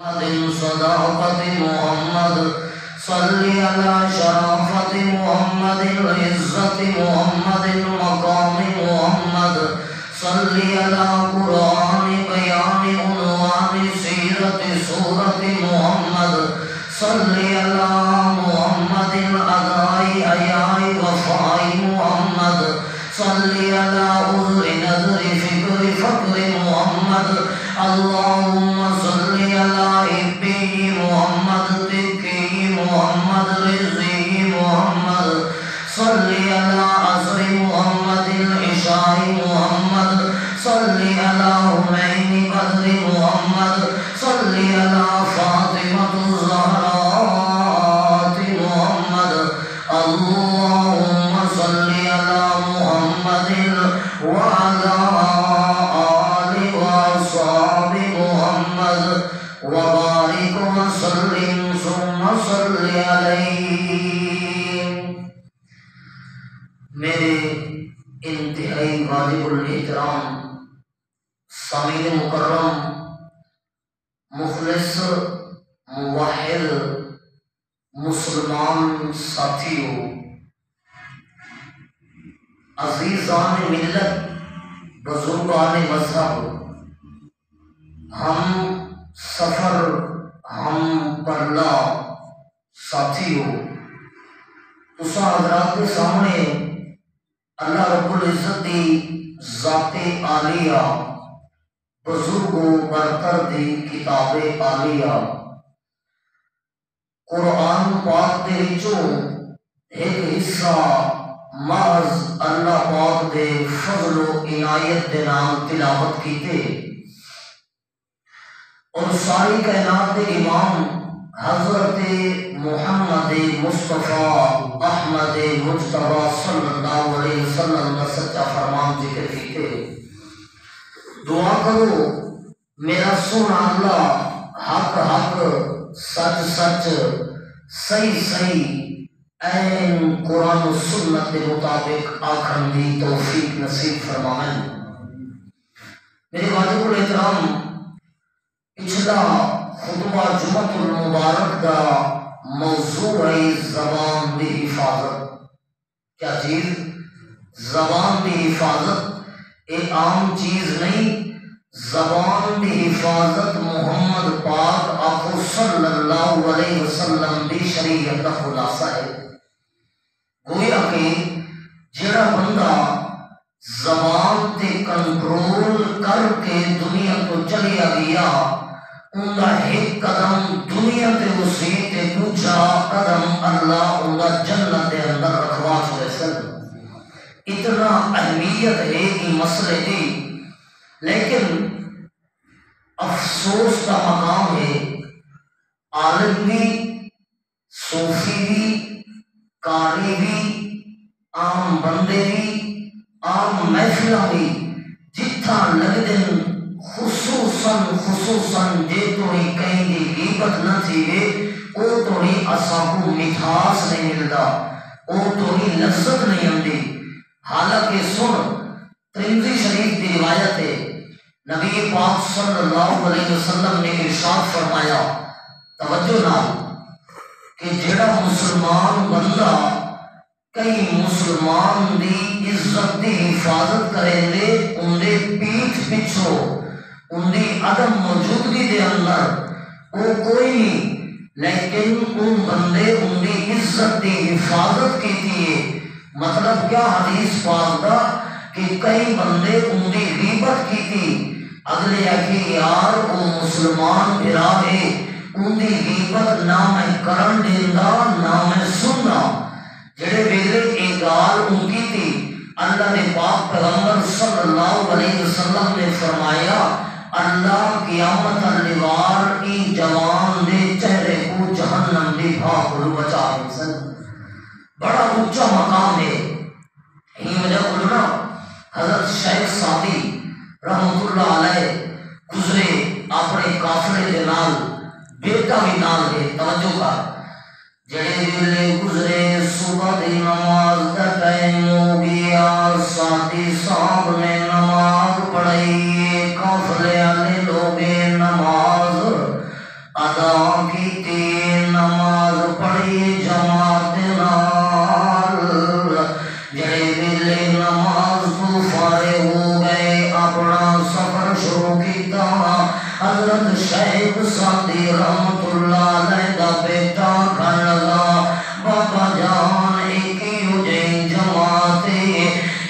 محمد صداقة محمد صل على شرافة محمد عزة محمد مقام محمد صل على قرآن بيان عنوان سيرة سورة محمد صل على محمد أداء أياء وفاء محمد صل على عذر نذر فكر فقر محمد اللهم صل على ابنه محمد تقي محمد رزقه محمد صل على عصر محمد العشاء محمد صل على همين بدر محمد صل على فاطمة الزهراء محمد اللهم صل على محمد وعلى آل وأصحاب محمد وبارك وسلم ثم صل عليه. میرے انتہائی واجب الاحترام سامعین مکرم مخلص موحد مسلمان ساتھیوں، عزیزان ملت، بزرگان مذہب، ہم سفر ہم پرلا ساتھیوں، تساں حضرات کے سامنے اللہ رب العزت دی ذات عالیہ بزرگ و برتر دی کتاب عالیہ قرآن پاک دے وچوں ایک حصہ محض اللہ پاک دے فضل و عنایت دے نام تلاوت کیتے، اور ساری کائنات دے امام حضرت محمد مصطفیٰ احمد مجتبی صلی اللہ علیہ وسلم کا سچا فرمان ذکر کیتے. دعا کرو میرا سونا اللہ حق حق سچ سچ صحیح صحیح این قرآن و سنت کے مطابق آکھن دی توفیق نصیب فرمائیں. میرے واجب الاحترام پچھلا خطبہ جمعۃ المبارک دا موضوع ہے زبان دی حفاظت. کیا چیز؟ زبان دی حفاظت ایک عام چیز نہیں. زبان دی حفاظت محمد پاک آقا صلی اللہ علیہ وسلم دی شریعت کا خلاصہ ہے. گویا کہ جڑا بندہ زبان تے کنٹرول کر کے دنیا تو چلیا گیا، ان کا ایک قدم دنیا تے اسی تے دوسرا قدم اللہ ان کا جنت دے اندر رکھوا چھوڑے سن. اتنا اہمیت ہے کہ مسئلے کی، لیکن افسوس کا مقام ہے عالم بھی، صوفی بھی، قاری بھی، عام بندے بھی، عام محفلہ بھی جتھا لگ دن خصوصاً جے توڑی کہیں دی غیبت نہ تھیوے او توڑی اصابو مٹھاس نہیں ملدا، او توڑی لذت نہیں آندی. حالانکہ سن ترمذی شریف کی روایت ہے، نبی پاک صلی اللہ علیہ وسلم نے ارشاد فرمایا، توجہ نال، کہ جڑا مسلمان بندہ کئی مسلمان دی عزت دی حفاظت کریں دے ان دے پیٹھ پچھو ان دی عدم موجودگی دے اندر وہ کوئی نہیں، لیکن ان بندے ان دی عزت دی حفاظت کی تھی. مطلب کیا حدیث پاک دا کہ کئی بندے ان دی غیبت کی تھی، اگلے کہ یار وہ مسلمان بھرا ہے ان دی غیبت نہ میں کرن دیندا نہ میں سننا. جڑے ویلے ایک گال ان کی تھی، اللہ نے پاک پیغمبر صلی اللہ علیہ وسلم نے فرمایا اللہ قیامت الوار کی جوان دے چہرے کو جہنم دی بھاکڑ بچا سن. بڑا اونچا مقام ہے. یہ وجہ بولنا حضرت شیخ سعدی رحمت اللہ علیہ گزرے اپنے قافلے دے نال، بیٹا بھی نال ہے. توجہ کا جڑے ویلے گزرے صبح دی نماز دا ٹائم ہو گیا، سعدی صاحب نے نماز پڑھائی، قافلے والے لوگ نماز ادا کیتی نماز پڑھی جماعت نال جڑے ویلے نماز تو فارغ ہو گئے اپنا سفر شروع کیتا حضرت شیخ سعدی رحمت اللہ علیہ دا بیٹا کھن لگا بابا جان ایک ہی جائیں جماعت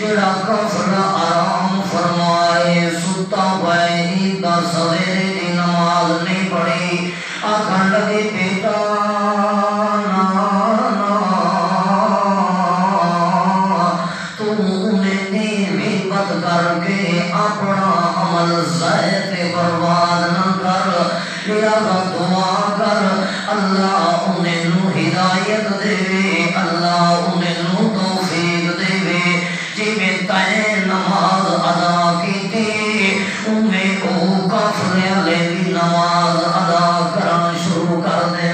جڑا کفر آرام فرمائے ستا پائے دا سویرے دی نماز نہیں پڑھی آکھن لگے بیٹا تو انہیں دی غیبت کر کے اپنا عمل ضائع تے برباد نہ کر لہذا دعا کر اللہ انہیں نو ہدایت دے اللہ انہیں نو توفیق دے جی میں تائیں نماز ادا کی تھی انہیں او کافر علیہ نماز ادا کرنا شروع کر دیں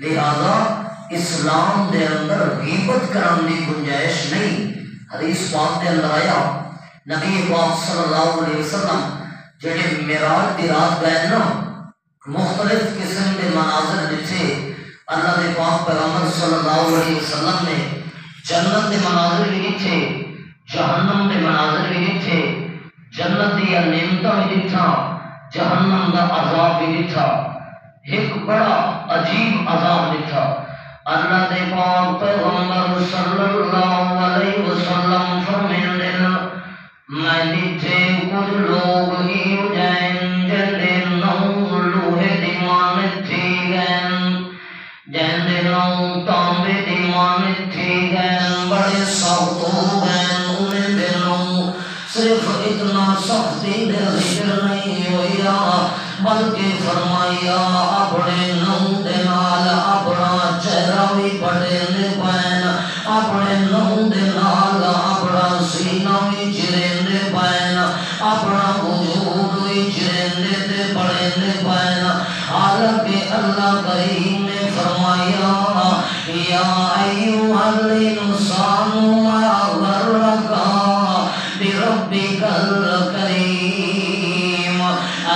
لہذا اسلام دے اندر غیبت کرنے کی گنجائش نہیں حدیث پاک دے اندر آیا نبی پاک صلی اللہ علیہ وسلم جڑے معراج دی رات گئے نا مختلف قسم کے مناظر دیکھے اللہ دے پاک پیغمبر صلی اللہ علیہ وسلم نے جنت دے مناظر بھی دیکھے جہنم دے مناظر بھی دیکھے جنت دی نعمتاں بھی دیکھا جہنم دا عذاب بھی دیکھا ایک بڑا عجیب عذاب دیکھا اللہ دے پاک پیغمبر صلی اللہ علیہ وسلم فرمیندے میں دیکھے کچھ لوگ ہی جائیں جندے نو لوہے دیمان تھی گئن جندے نو تانبے دیمان تھی گئن بڑے سخت ہو گئن انہیں دنوں صرف اتنا سختی دے ذکر نہیں ہویا بلکہ فرمایا اپنے نو دے نال اپنا چہرہ بھی بڑے نے پین اپنے نو دے نال اپنا سینہ بھی چرندے پین اپنا وجود بھی چرندے تے بڑے نے پین حالانکہ اللہ کریم نے فرمایا یا ایوہ الانسان ما غرک بربک الکریم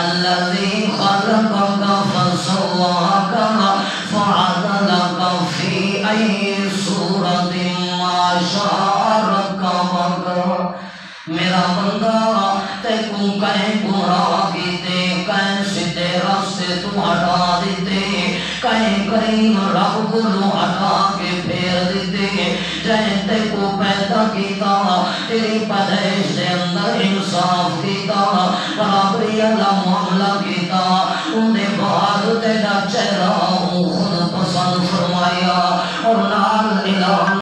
الذي خلقك فسواك فعدلك في أي صورة ما شاء ركبك میرا بندہ تے کو کہیں گمراہ کیتے کہیں سیدھے راستے تو ہٹا دیتے کہیں کریم رب کو ہٹا کے پھیر دیتے جہیں تے کو پیدا کیتا تیری پیدائش دے اندر انصاف کیتا برابری اللہ معاملہ کیتا ان دے بعد تیرا چہرہ خود پسند فرمایا اور نہ